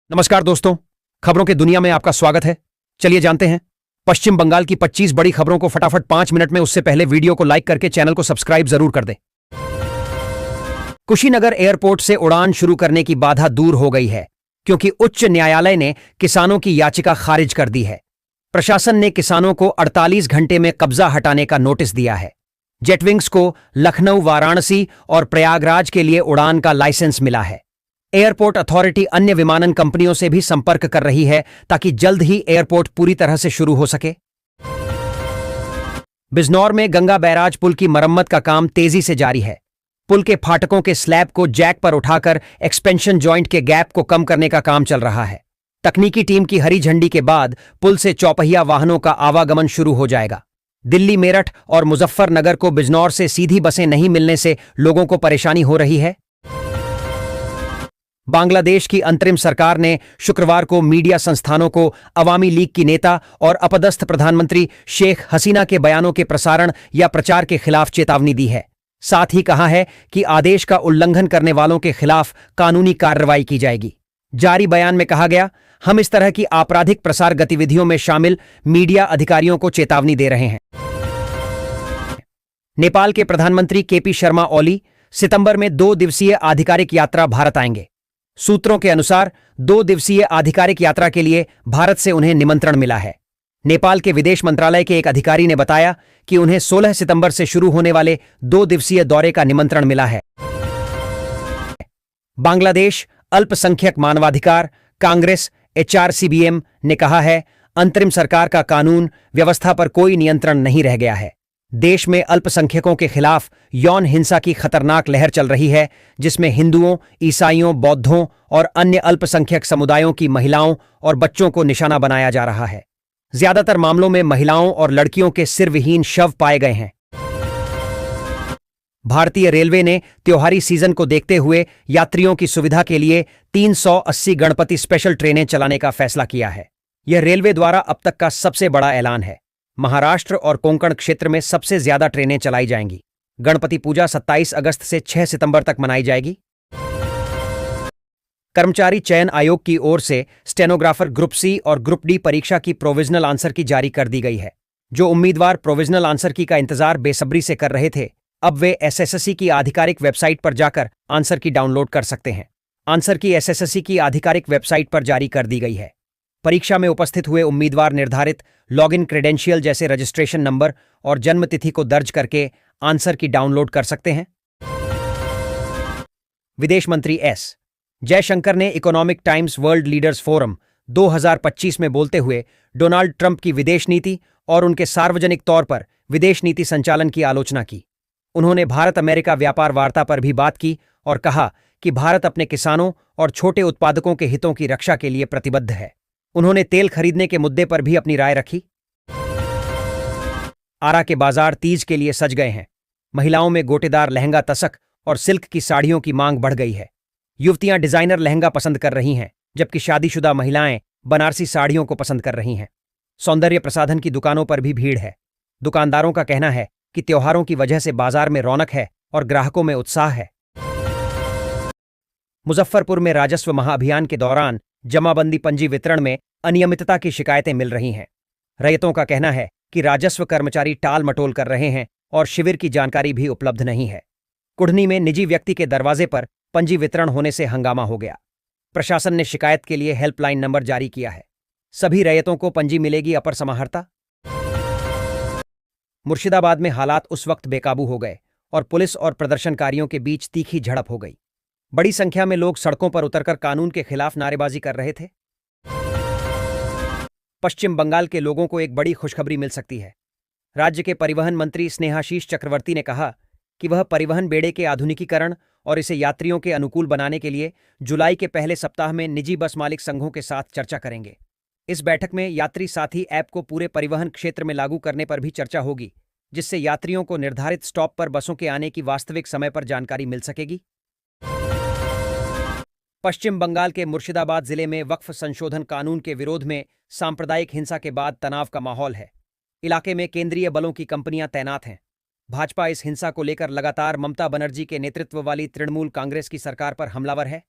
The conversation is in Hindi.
नमस्कार दोस्तों, खबरों के दुनिया में आपका स्वागत है। चलिए जानते हैं पश्चिम बंगाल की 25 बड़ी खबरों को फटाफट 5 मिनट में। उससे पहले वीडियो को लाइक करके चैनल को सब्सक्राइब जरूर कर दें। कुशीनगर एयरपोर्ट से उड़ान शुरू करने की बाधा दूर हो गई है क्योंकि उच्च न्यायालय ने किसानों की याचिका खारिज कर दी है। प्रशासन ने किसानों को 48 घंटे में कब्जा हटाने का नोटिस दिया है। जेटविंग्स को लखनऊ, वाराणसी और प्रयागराज के लिए उड़ान का लाइसेंस मिला है। एयरपोर्ट अथॉरिटी अन्य विमानन कंपनियों से भी संपर्क कर रही है ताकि जल्द ही एयरपोर्ट पूरी तरह से शुरू हो सके। बिजनौर में गंगा बैराज पुल की मरम्मत का काम तेजी से जारी है। पुल के फाटकों के स्लैब को जैक पर उठाकर एक्सपेंशन जॉइंट के गैप को कम करने का काम चल रहा है। तकनीकी टीम की हरी झंडी के बाद पुल से चौपहिया वाहनों का आवागमन शुरू हो जाएगा। दिल्ली, मेरठ और मुजफ्फरनगर को बिजनौर से सीधी बसें नहीं मिलने से लोगों को परेशानी हो रही है। बांग्लादेश की अंतरिम सरकार ने शुक्रवार को मीडिया संस्थानों को अवामी लीग की नेता और अपदस्थ प्रधानमंत्री शेख हसीना के बयानों के प्रसारण या प्रचार के खिलाफ चेतावनी दी है। साथ ही कहा है कि आदेश का उल्लंघन करने वालों के खिलाफ कानूनी कार्रवाई की जाएगी। जारी बयान में कहा गया, हम इस तरह की आपराधिक प्रसार गतिविधियों में शामिल मीडिया अधिकारियों को चेतावनी दे रहे हैं। नेपाल के प्रधानमंत्री केपी शर्मा ओली सितंबर में 2 दिवसीय आधिकारिक यात्रा भारत आएंगे। सूत्रों के अनुसार 2 दिवसीय आधिकारिक यात्रा के लिए भारत से उन्हें निमंत्रण मिला है। नेपाल के विदेश मंत्रालय के एक अधिकारी ने बताया कि उन्हें 16 सितंबर से शुरू होने वाले 2 दिवसीय दौरे का निमंत्रण मिला है। बांग्लादेश अल्पसंख्यक मानवाधिकार कांग्रेस HRCBM ने कहा है, अंतरिम सरकार का कानून व्यवस्था पर कोई नियंत्रण नहीं रह गया है। देश में अल्पसंख्यकों के खिलाफ यौन हिंसा की खतरनाक लहर चल रही है, जिसमें हिंदुओं, ईसाइयों, बौद्धों और अन्य अल्पसंख्यक समुदायों की महिलाओं और बच्चों को निशाना बनाया जा रहा है। ज्यादातर मामलों में महिलाओं और लड़कियों के सिरविहीन शव पाए गए हैं। भारतीय रेलवे ने त्योहारी सीजन को देखते हुए यात्रियों की सुविधा के लिए 380 गणपति स्पेशल ट्रेनें चलाने का फैसला किया है। यह रेलवे द्वारा अब तक का सबसे बड़ा ऐलान है। महाराष्ट्र और कोंकण क्षेत्र में सबसे ज्यादा ट्रेनें चलाई जाएंगी। गणपति पूजा 27 अगस्त से 6 सितंबर तक मनाई जाएगी। कर्मचारी चयन आयोग की ओर से स्टेनोग्राफर ग्रुप सी और ग्रुप डी परीक्षा की प्रोविजनल आंसर की जारी कर दी गई है। जो उम्मीदवार प्रोविजनल आंसर की का इंतजार बेसब्री से कर रहे थे, अब वे SSSC की आधिकारिक वेबसाइट पर जाकर आंसर की डाउनलोड कर सकते हैं। आंसर की SSSC की आधिकारिक वेबसाइट पर जारी कर दी गई है। परीक्षा में उपस्थित हुए उम्मीदवार निर्धारित लॉगिन क्रेडेंशियल जैसे रजिस्ट्रेशन नंबर और जन्मतिथि को दर्ज करके आंसर की डाउनलोड कर सकते हैं। विदेश मंत्री S. जयशंकर ने economic times world leaders forum 2025 में बोलते हुए डोनाल्ड ट्रंप की विदेश नीति और उनके सार्वजनिक तौर पर विदेश नीति संचालन की आलोचना की। उन्होंने भारत अमेरिका व्यापार वार्ता पर भी बात की और कहा कि भारत अपने किसानों और छोटे उत्पादकों के हितों की रक्षा के लिए प्रतिबद्ध है। उन्होंने तेल खरीदने के मुद्दे पर भी अपनी राय रखी। आरा के बाजार तीज के लिए सज गए हैं। महिलाओं में गोटेदार लहंगा, तसक और सिल्क की साड़ियों की मांग बढ़ गई है। युवतियां डिजाइनर लहंगा पसंद कर रही हैं, जबकि शादीशुदा महिलाएं बनारसी साड़ियों को पसंद कर रही हैं। सौंदर्य प्रसाधन की दुकानों पर भी भीड़ है। दुकानदारों का कहना है कि त्योहारों की वजह से बाजार में रौनक है और ग्राहकों में उत्साह है। मुजफ्फरपुर में राजस्व महाअभियान के दौरान जमाबंदी पंजी वितरण में अनियमितता की शिकायतें मिल रही हैं। रैयतों का कहना है कि राजस्व कर्मचारी टाल मटोल कर रहे हैं और शिविर की जानकारी भी उपलब्ध नहीं है। कुढ़नी में निजी व्यक्ति के दरवाजे पर पंजी वितरण होने से हंगामा हो गया। प्रशासन ने शिकायत के लिए हेल्पलाइन नंबर जारी किया है। सभी रैयतों को पंजी मिलेगी अपर समाहर्ता। मुर्शिदाबाद में हालात उस वक्त बेकाबू हो गए और पुलिस और प्रदर्शनकारियों के बीच तीखी झड़प हो गई। बड़ी संख्या में लोग सड़कों पर उतरकर कानून के खिलाफ नारेबाजी कर रहे थे। पश्चिम बंगाल के लोगों को एक बड़ी खुशखबरी मिल सकती है। राज्य के परिवहन मंत्री स्नेहाशीष चक्रवर्ती ने कहा कि वह परिवहन बेड़े के आधुनिकीकरण और इसे यात्रियों के अनुकूल बनाने के लिए जुलाई के पहले सप्ताह में निजी बस मालिक संघों के साथ चर्चा करेंगे। इस बैठक में यात्री साथी ऐप को पूरे परिवहन क्षेत्र में लागू करने पर भी चर्चा होगी, जिससे यात्रियों को निर्धारित स्टॉप पर बसों के आने की वास्तविक समय पर जानकारी मिल सकेगी। पश्चिम बंगाल के मुर्शिदाबाद जिले में वक्फ संशोधन कानून के विरोध में सांप्रदायिक हिंसा के बाद तनाव का माहौल है। इलाके में केंद्रीय बलों की कंपनियां तैनात हैं। भाजपा इस हिंसा को लेकर लगातार ममता बनर्जी के नेतृत्व वाली तृणमूल कांग्रेस की सरकार पर हमलावर है।